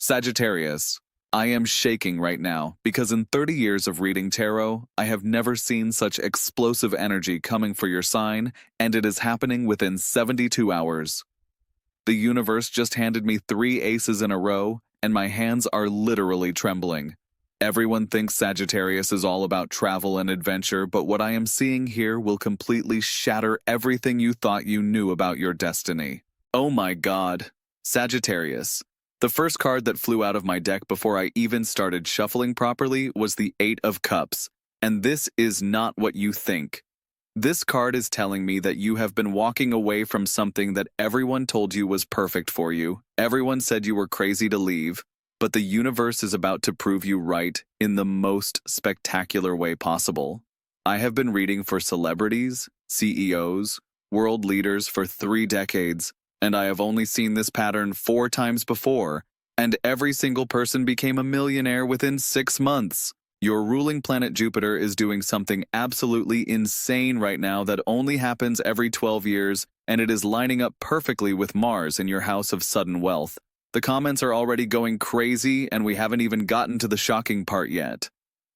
Sagittarius, I am shaking right now because in 30 years of reading tarot, I have never seen such explosive energy coming for your sign, and it is happening within 72 hours. The universe just handed me 3 aces in a row, and my hands are literally trembling. Everyone thinks Sagittarius is all about travel and adventure, but what I am seeing here will completely shatter everything you thought you knew about your destiny. Oh my God. Sagittarius. The first card that flew out of my deck before I even started shuffling properly was the 8 of Cups, and this is not what you think. This card is telling me that you have been walking away from something that everyone told you was perfect for you. Everyone said you were crazy to leave, but the universe is about to prove you right in the most spectacular way possible. I have been reading for celebrities, CEOs, world leaders for 3 decades, and I have only seen this pattern 4 times before, and every single person became a millionaire within 6 months. Your ruling planet Jupiter is doing something absolutely insane right now that only happens every 12 years, and it is lining up perfectly with Mars in your house of sudden wealth. The comments are already going crazy, and we haven't even gotten to the shocking part yet.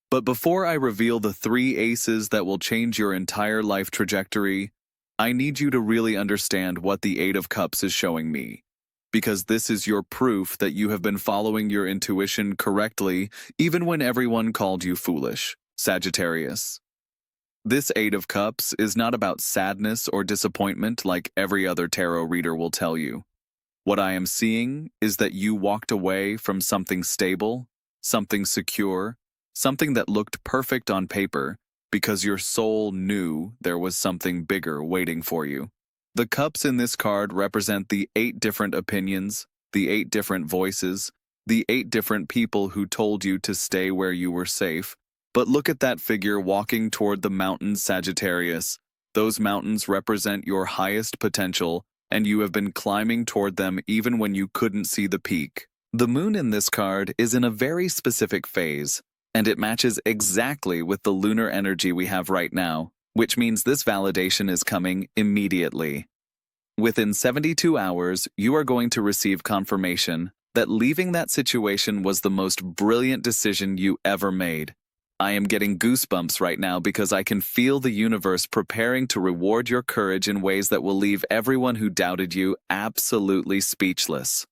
But before I reveal the 3 aces that will change your entire life trajectory, I need you to really understand what the 8 of Cups is showing me. Because this is your proof that you have been following your intuition correctly, even when everyone called you foolish, Sagittarius. This 8 of Cups is not about sadness or disappointment like every other tarot reader will tell you. What I am seeing is that you walked away from something stable, something secure, something that looked perfect on paper, because your soul knew there was something bigger waiting for you. The cups in this card represent the 8 different opinions, the 8 different voices, the 8 different people who told you to stay where you were safe. But look at that figure walking toward the mountains, Sagittarius. Those mountains represent your highest potential, and you have been climbing toward them even when you couldn't see the peak. The moon in this card is in a very specific phase, and it matches exactly with the lunar energy we have right now, which means this validation is coming immediately. Within 72 hours, you are going to receive confirmation that leaving that situation was the most brilliant decision you ever made. I am getting goosebumps right now because I can feel the universe preparing to reward your courage in ways that will leave everyone who doubted you absolutely speechless.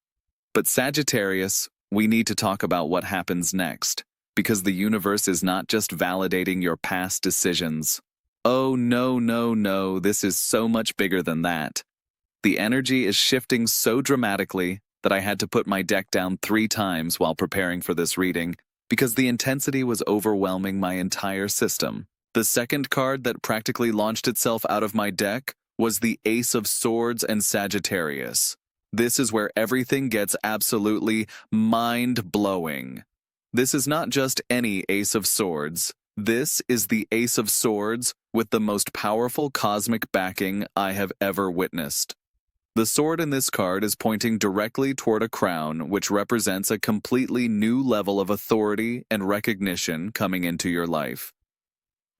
But Sagittarius, we need to talk about what happens next, because the universe is not just validating your past decisions. Oh no, this is so much bigger than that. The energy is shifting so dramatically that I had to put my deck down 3 times while preparing for this reading, because the intensity was overwhelming my entire system. The second card that practically launched itself out of my deck was the Ace of Swords and Sagittarius. This is where everything gets absolutely mind-blowing. This is not just any Ace of Swords. This is the Ace of Swords with the most powerful cosmic backing I have ever witnessed. The sword in this card is pointing directly toward a crown, which represents a completely new level of authority and recognition coming into your life.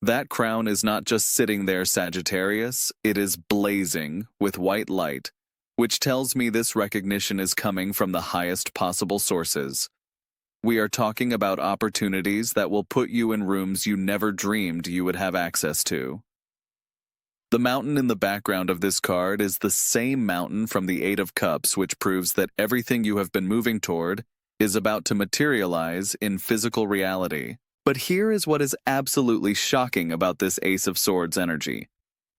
That crown is not just sitting there, Sagittarius, it is blazing with white light, which tells me this recognition is coming from the highest possible sources. We are talking about opportunities that will put you in rooms you never dreamed you would have access to. The mountain in the background of this card is the same mountain from the 8 of Cups, which proves that everything you have been moving toward is about to materialize in physical reality. But here is what is absolutely shocking about this Ace of Swords energy.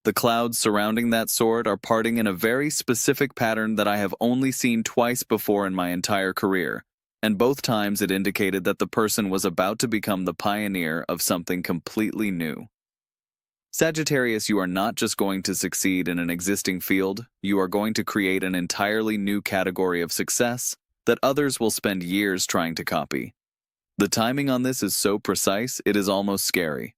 The clouds surrounding that sword are parting in a very specific pattern that I have only seen twice before in my entire career, and both times it indicated that the person was about to become the pioneer of something completely new. Sagittarius, you are not just going to succeed in an existing field, you are going to create an entirely new category of success that others will spend years trying to copy. The timing on this is so precise, it is almost scary.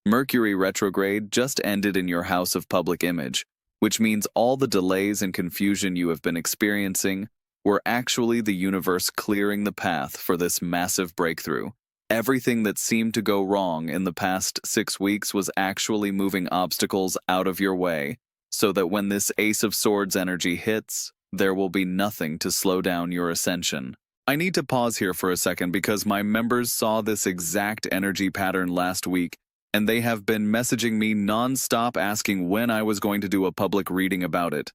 Mercury retrograde just ended in your house of public image, which means all the delays and confusion you have been experiencing were actually the universe clearing the path for this massive breakthrough. Everything that seemed to go wrong in the past 6 weeks was actually moving obstacles out of your way, so that when this Ace of Swords energy hits, there will be nothing to slow down your ascension. I need to pause here for a second because my members saw this exact energy pattern last week, and they have been messaging me non-stop asking when I was going to do a public reading about it.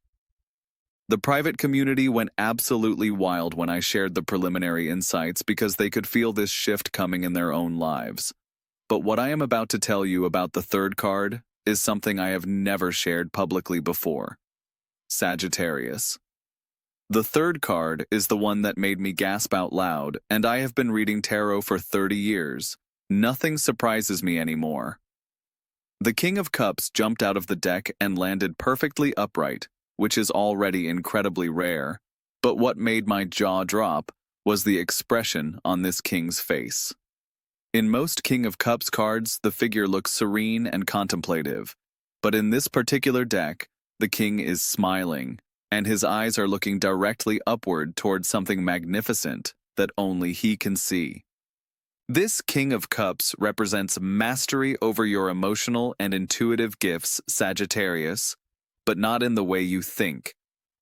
The private community went absolutely wild when I shared the preliminary insights because they could feel this shift coming in their own lives. But what I am about to tell you about the third card is something I have never shared publicly before. Sagittarius. The third card is the one that made me gasp out loud, and I have been reading tarot for 30 years. Nothing surprises me anymore. The King of Cups jumped out of the deck and landed perfectly upright, which is already incredibly rare. But what made my jaw drop was the expression on this king's face. In most King of Cups cards, the figure looks serene and contemplative, but in this particular deck, the king is smiling, and his eyes are looking directly upward towards something magnificent that only he can see. This King of Cups represents mastery over your emotional and intuitive gifts, Sagittarius, but not in the way you think.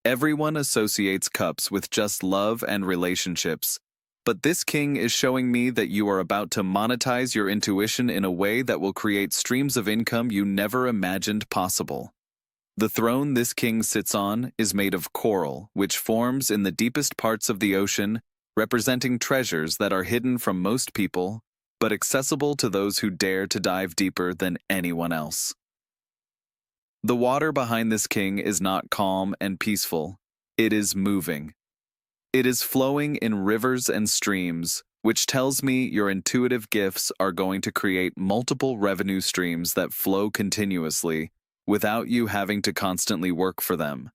Everyone associates cups with just love and relationships, but this king is showing me that you are about to monetize your intuition in a way that will create streams of income you never imagined possible. The throne this king sits on is made of coral, which forms in the deepest parts of the ocean, representing treasures that are hidden from most people, but accessible to those who dare to dive deeper than anyone else. The water behind this king is not calm and peaceful. It is moving. It is flowing in rivers and streams, which tells me your intuitive gifts are going to create multiple revenue streams that flow continuously without you having to constantly work for them.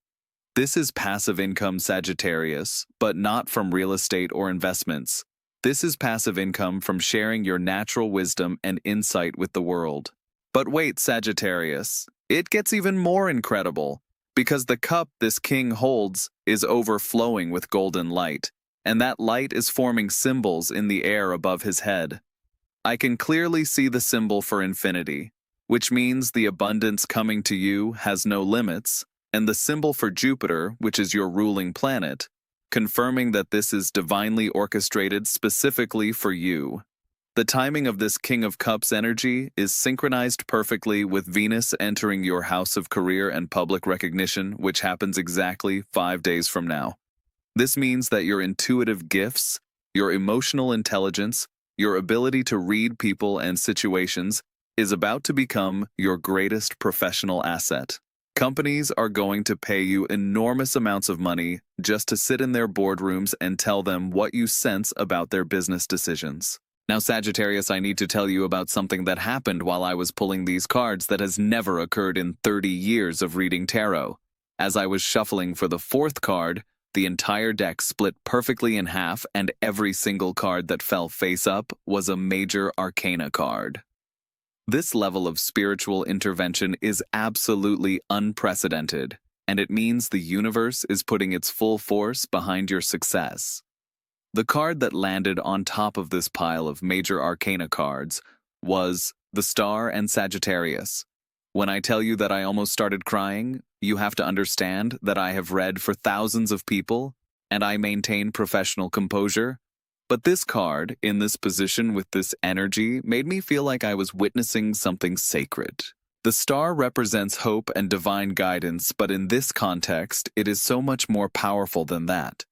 This is passive income, Sagittarius, but not from real estate or investments. This is passive income from sharing your natural wisdom and insight with the world. But wait, Sagittarius, it gets even more incredible, because the cup this king holds is overflowing with golden light, and that light is forming symbols in the air above his head. I can clearly see the symbol for infinity, which means the abundance coming to you has no limits, and the symbol for Jupiter, which is your ruling planet, confirming that this is divinely orchestrated specifically for you. The timing of this King of Cups energy is synchronized perfectly with Venus entering your house of career and public recognition, which happens exactly 5 days from now. This means that your intuitive gifts, your emotional intelligence, your ability to read people and situations is about to become your greatest professional asset. Companies are going to pay you enormous amounts of money just to sit in their boardrooms and tell them what you sense about their business decisions. Now, Sagittarius, I need to tell you about something that happened while I was pulling these cards that has never occurred in 30 years of reading tarot. As I was shuffling for the fourth card, the entire deck split perfectly in half, and every single card that fell face up was a major arcana card. This level of spiritual intervention is absolutely unprecedented, and it means the universe is putting its full force behind your success. The card that landed on top of this pile of major arcana cards was the Star and Sagittarius. When I tell you that I almost started crying, you have to understand that I have read for thousands of people, and I maintain professional composure. But this card, in this position with this energy, made me feel like I was witnessing something sacred. The star represents hope and divine guidance, but in this context, it is so much more powerful than that.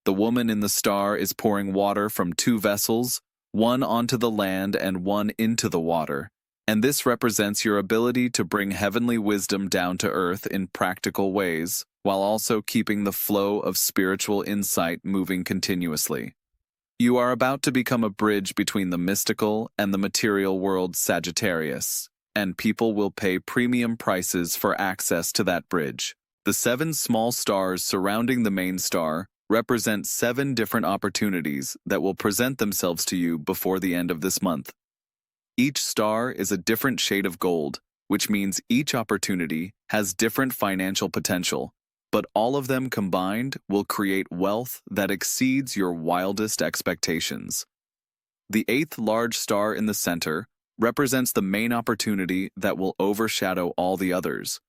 The woman in the star is pouring water from 2 vessels, one onto the land and one into the water, and this represents your ability to bring heavenly wisdom down to earth in practical ways, while also keeping the flow of spiritual insight moving continuously. You are about to become a bridge between the mystical and the material world, Sagittarius, and people will pay premium prices for access to that bridge. The 7 small stars surrounding the main star represent 7 different opportunities that will present themselves to you before the end of this month. Each star is a different shade of gold, which means each opportunity has different financial potential, but all of them combined will create wealth that exceeds your wildest expectations. The 8th large star in the center represents the main opportunity that will overshadow all the others.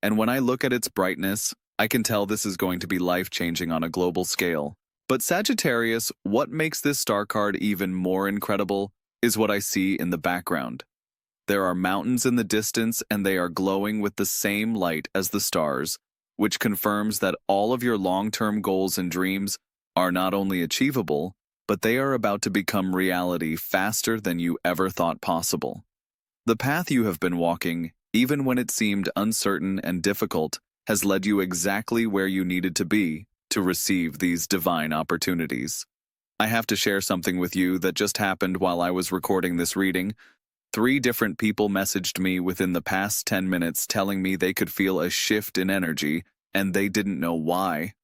And when I look at its brightness, I can tell this is going to be life-changing on a global scale. But Sagittarius, what makes this star card even more incredible is what I see in the background. There are mountains in the distance and they are glowing with the same light as the stars, which confirms that all of your long-term goals and dreams are not only achievable, but they are about to become reality faster than you ever thought possible. The path you have been walking, even when it seemed uncertain and difficult, has led you exactly where you needed to be to receive these divine opportunities. I have to share something with you that just happened while I was recording this reading. 3 different people messaged me within the past 10 minutes telling me they could feel a shift in energy and they didn't know why.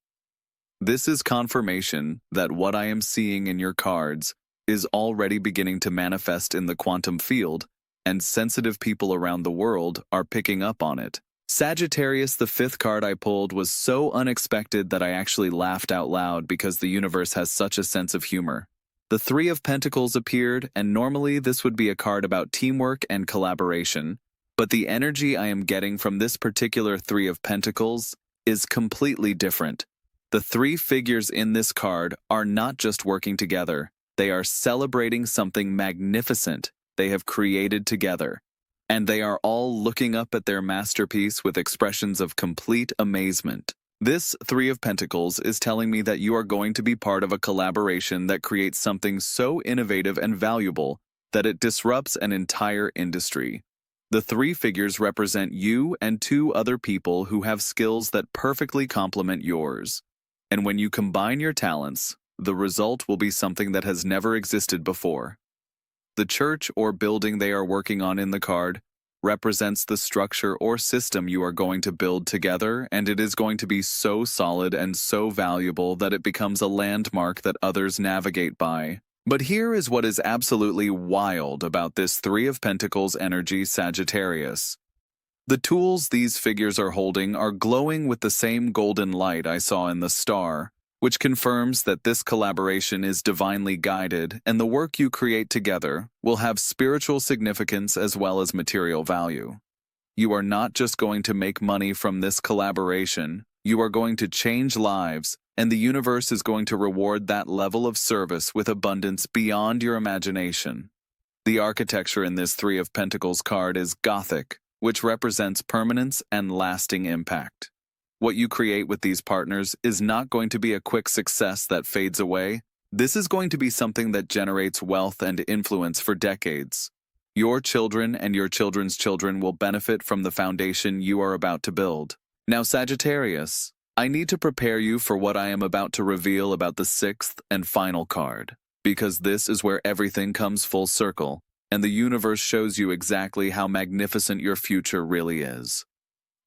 This is confirmation that what I am seeing in your cards is already beginning to manifest in the quantum field, and sensitive people around the world are picking up on it. Sagittarius, the 5th card I pulled, was so unexpected that I actually laughed out loud because the universe has such a sense of humor. The 3 of Pentacles appeared, and normally this would be a card about teamwork and collaboration, but the energy I am getting from this particular 3 of Pentacles is completely different. The 3 figures in this card are not just working together, they are celebrating something magnificent they have created together. And they are all looking up at their masterpiece with expressions of complete amazement. This 3 of Pentacles is telling me that you are going to be part of a collaboration that creates something so innovative and valuable that it disrupts an entire industry. The 3 figures represent you and 2 other people who have skills that perfectly complement yours. And when you combine your talents, the result will be something that has never existed before. The church or building they are working on in the card represents the structure or system you are going to build together, and it is going to be so solid and so valuable that it becomes a landmark that others navigate by. But here is what is absolutely wild about this 3 of Pentacles energy, Sagittarius. The tools these figures are holding are glowing with the same golden light I saw in the star, which confirms that this collaboration is divinely guided and the work you create together will have spiritual significance as well as material value. You are not just going to make money from this collaboration, you are going to change lives, and the universe is going to reward that level of service with abundance beyond your imagination. The architecture in this 3 of Pentacles card is Gothic, which represents permanence and lasting impact. What you create with these partners is not going to be a quick success that fades away. This is going to be something that generates wealth and influence for decades. Your children and your children's children will benefit from the foundation you are about to build. Now, Sagittarius, I need to prepare you for what I am about to reveal about the 6th and final card, because this is where everything comes full circle, and the universe shows you exactly how magnificent your future really is.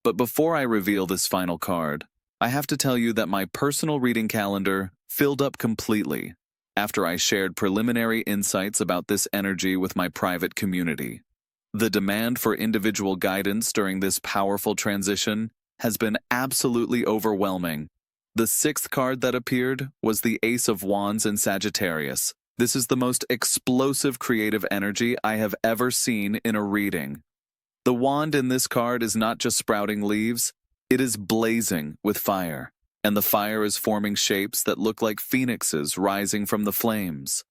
But before I reveal this final card, I have to tell you that my personal reading calendar filled up completely after I shared preliminary insights about this energy with my private community. The demand for individual guidance during this powerful transition has been absolutely overwhelming. The 6th card that appeared was the Ace of Wands in Sagittarius. This is the most explosive creative energy I have ever seen in a reading. The wand in this card is not just sprouting leaves, it is blazing with fire, and the fire is forming shapes that look like phoenixes rising from the flames.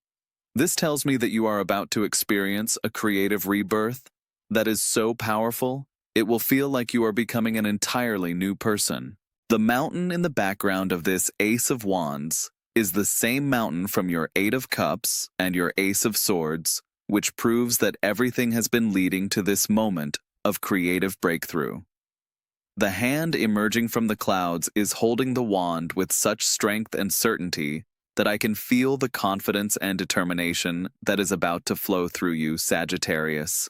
This tells me that you are about to experience a creative rebirth that is so powerful, it will feel like you are becoming an entirely new person. The mountain in the background of this Ace of Wands is the same mountain from your 8 of Cups and your Ace of Swords, which proves that everything has been leading to this moment of creative breakthrough. The hand emerging from the clouds is holding the wand with such strength and certainty that I can feel the confidence and determination that is about to flow through you, Sagittarius.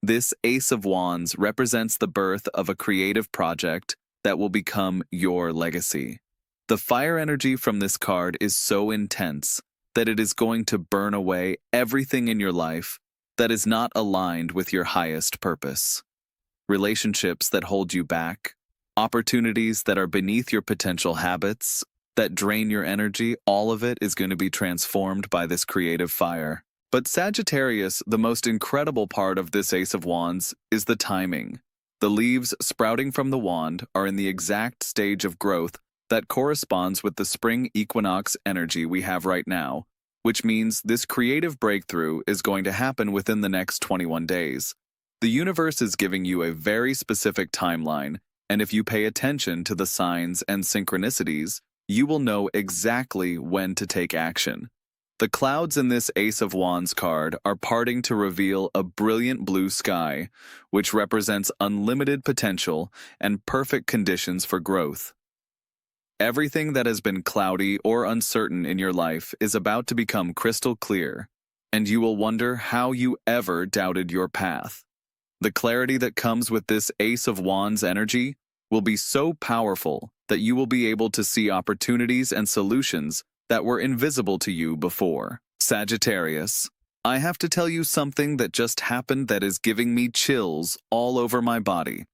This Ace of Wands represents the birth of a creative project that will become your legacy. The fire energy from this card is so intense that it is going to burn away everything in your life that is not aligned with your highest purpose. Relationships that hold you back, opportunities that are beneath your potential habits, that drain your energy, all of it is going to be transformed by this creative fire. But Sagittarius, the most incredible part of this Ace of Wands is the timing. The leaves sprouting from the wand are in the exact stage of growth That corresponds with the spring equinox energy we have right now, which means this creative breakthrough is going to happen within the next 21 days. The universe is giving you a very specific timeline, and if you pay attention to the signs and synchronicities, you will know exactly when to take action. The clouds in this Ace of Wands card are parting to reveal a brilliant blue sky, which represents unlimited potential and perfect conditions for growth. Everything that has been cloudy or uncertain in your life is about to become crystal clear, and you will wonder how you ever doubted your path. The clarity that comes with this Ace of Wands energy will be so powerful that you will be able to see opportunities and solutions that were invisible to you before. Sagittarius, I have to tell you something that just happened that is giving me chills all over my body.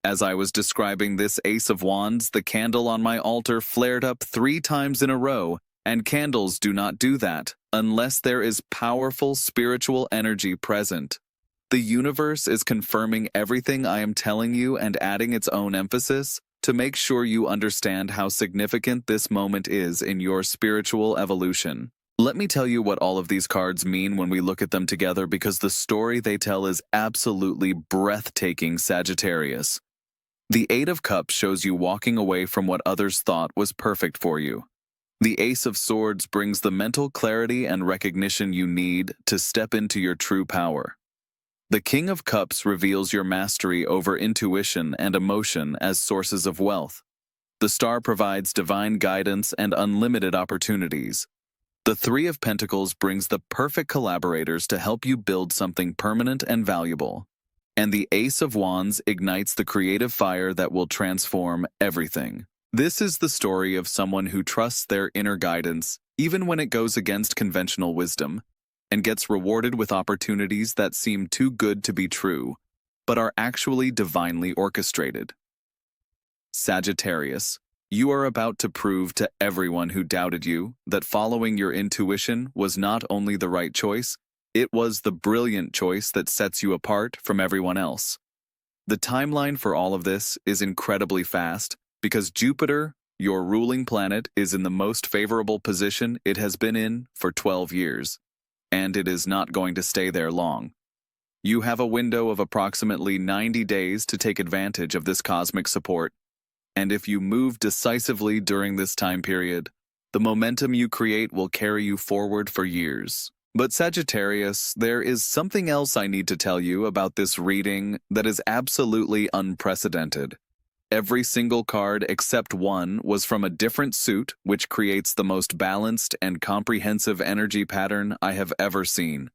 As I was describing this Ace of Wands, the candle on my altar flared up 3 times in a row, and candles do not do that unless there is powerful spiritual energy present. The universe is confirming everything I am telling you and adding its own emphasis to make sure you understand how significant this moment is in your spiritual evolution. Let me tell you what all of these cards mean when we look at them together, because the story they tell is absolutely breathtaking, Sagittarius. The Eight of Cups shows you walking away from what others thought was perfect for you. The Ace of Swords brings the mental clarity and recognition you need to step into your true power. The King of Cups reveals your mastery over intuition and emotion as sources of wealth. The Star provides divine guidance and unlimited opportunities. The Three of Pentacles brings the perfect collaborators to help you build something permanent and valuable. And the Ace of Wands ignites the creative fire that will transform everything. This is the story of someone who trusts their inner guidance, even when it goes against conventional wisdom, and gets rewarded with opportunities that seem too good to be true, but are actually divinely orchestrated. Sagittarius, you are about to prove to everyone who doubted you that following your intuition was not only the right choice, it was the brilliant choice that sets you apart from everyone else. The timeline for all of this is incredibly fast because Jupiter, your ruling planet, is in the most favorable position it has been in for 12 years. And it is not going to stay there long. You have a window of approximately 90 days to take advantage of this cosmic support, and if you move decisively during this time period, the momentum you create will carry you forward for years. But Sagittarius, there is something else I need to tell you about this reading that is absolutely unprecedented. Every single card except one was from a different suit, which creates the most balanced and comprehensive energy pattern I have ever seen.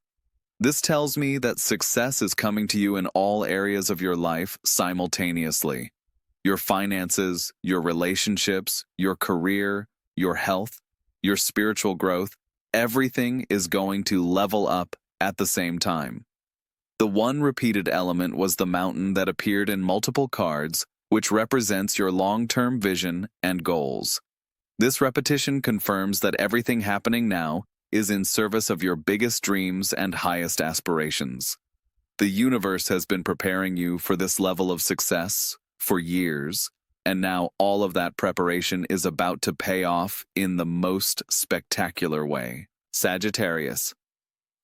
This tells me that success is coming to you in all areas of your life simultaneously. Your finances, your relationships, your career, your health, your spiritual growth, everything is going to level up at the same time. The one repeated element was the mountain that appeared in multiple cards, which represents your long-term vision and goals. This repetition confirms that everything happening now is in service of your biggest dreams and highest aspirations. The universe has been preparing you for this level of success for years, and now all of that preparation is about to pay off in the most spectacular way. Sagittarius,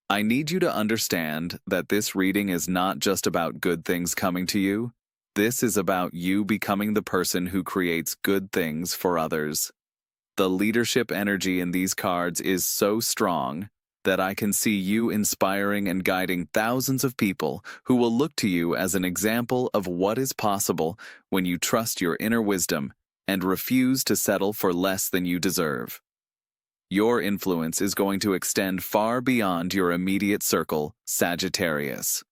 I need you to understand that this reading is not just about good things coming to you. This is about you becoming the person who creates good things for others. The leadership energy in these cards is so strong that I can see you inspiring and guiding thousands of people who will look to you as an example of what is possible when you trust your inner wisdom and refuse to settle for less than you deserve. Your influence is going to extend far beyond your immediate circle, Sagittarius.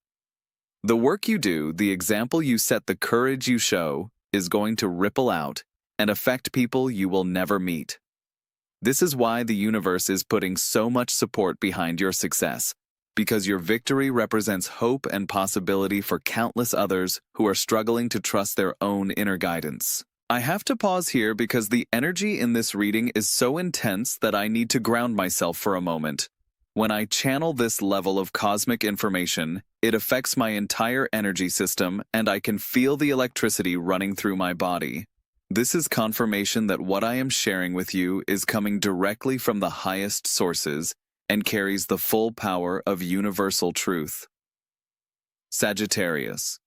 The work you do, the example you set, the courage you show, is going to ripple out and affect people you will never meet. This is why the universe is putting so much support behind your success, because your victory represents hope and possibility for countless others who are struggling to trust their own inner guidance. I have to pause here because the energy in this reading is so intense that I need to ground myself for a moment. When I channel this level of cosmic information, it affects my entire energy system and I can feel the electricity running through my body. This is confirmation that what I am sharing with you is coming directly from the highest sources and carries the full power of universal truth. Sagittarius.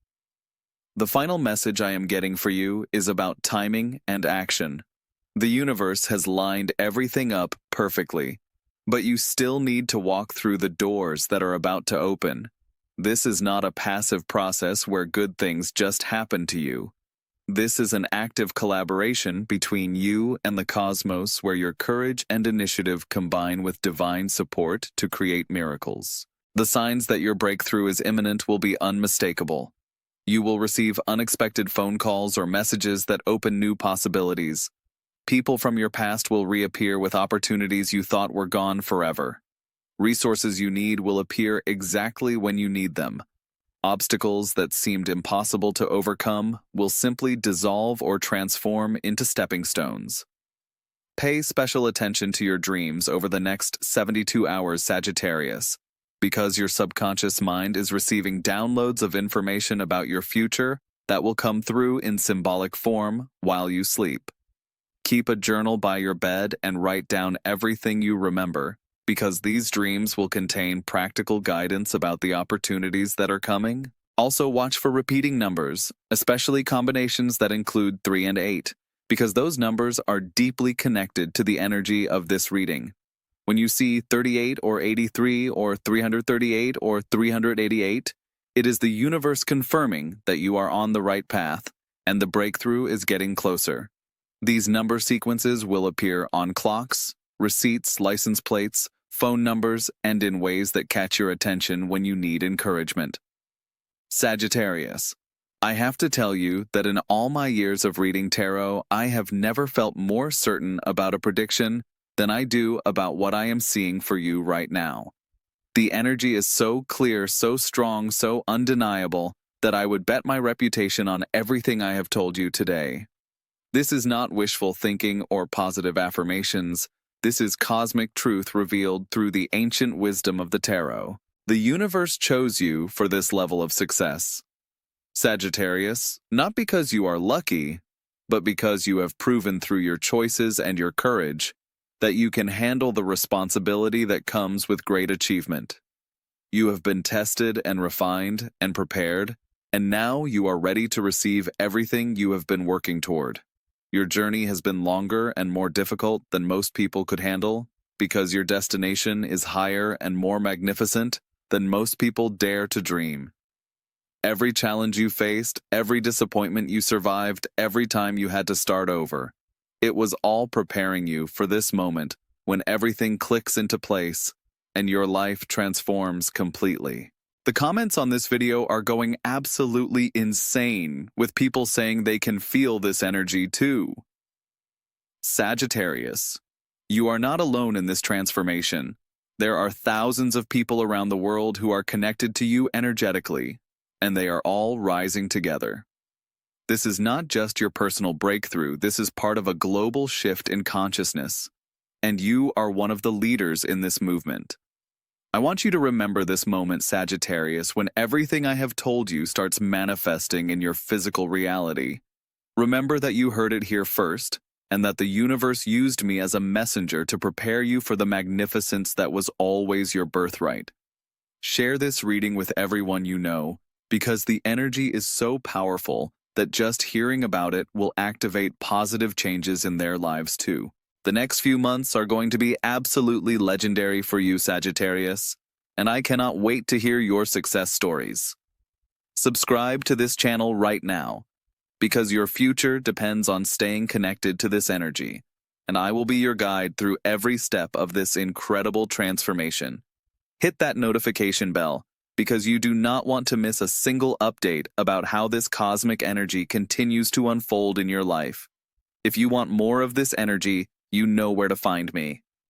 The final message I am getting for you is about timing and action. The universe has lined everything up perfectly, but you still need to walk through the doors that are about to open. This is not a passive process where good things just happen to you. This is an active collaboration between you and the cosmos where your courage and initiative combine with divine support to create miracles. The signs that your breakthrough is imminent will be unmistakable. You will receive unexpected phone calls or messages that open new possibilities. People from your past will reappear with opportunities you thought were gone forever. Resources you need will appear exactly when you need them. Obstacles that seemed impossible to overcome will simply dissolve or transform into stepping stones. Pay special attention to your dreams over the next 72 hours, Sagittarius, because your subconscious mind is receiving downloads of information about your future that will come through in symbolic form while you sleep. Keep a journal by your bed and write down everything you remember, because these dreams will contain practical guidance about the opportunities that are coming. Also watch for repeating numbers, especially combinations that include 3 and 8, because those numbers are deeply connected to the energy of this reading. When you see 38 or 83 or 338 or 388, it is the universe confirming that you are on the right path and the breakthrough is getting closer. These number sequences will appear on clocks, receipts, license plates, phone numbers, and in ways that catch your attention when you need encouragement. Sagittarius. I have to tell you that in all my years of reading tarot, I have never felt more certain about a prediction than I do about what I am seeing for you right now. The energy is so clear, so strong, so undeniable that I would bet my reputation on everything I have told you today. This is not wishful thinking or positive affirmations. This is cosmic truth revealed through the ancient wisdom of the tarot. The universe chose you for this level of success. Sagittarius, not because you are lucky, but because you have proven through your choices and your courage that you can handle the responsibility that comes with great achievement. You have been tested and refined and prepared, and now you are ready to receive everything you have been working toward. Your journey has been longer and more difficult than most people could handle, because your destination is higher and more magnificent than most people dare to dream. Every challenge you faced, every disappointment you survived, every time you had to start over, it was all preparing you for this moment when everything clicks into place and your life transforms completely. The comments on this video are going absolutely insane, with people saying they can feel this energy too. Sagittarius, you are not alone in this transformation. There are thousands of people around the world who are connected to you energetically, and they are all rising together. This is not just your personal breakthrough, this is part of a global shift in consciousness, and you are one of the leaders in this movement. I want you to remember this moment, Sagittarius, when everything I have told you starts manifesting in your physical reality. Remember that you heard it here first, and that the universe used me as a messenger to prepare you for the magnificence that was always your birthright. Share this reading with everyone you know, because the energy is so powerful that just hearing about it will activate positive changes in their lives too. The next few months are going to be absolutely legendary for you, Sagittarius, and I cannot wait to hear your success stories. Subscribe to this channel right now, because your future depends on staying connected to this energy, and I will be your guide through every step of this incredible transformation. Hit that notification bell, because you do not want to miss a single update about how this cosmic energy continues to unfold in your life. If you want more of this energy, you know where to find me.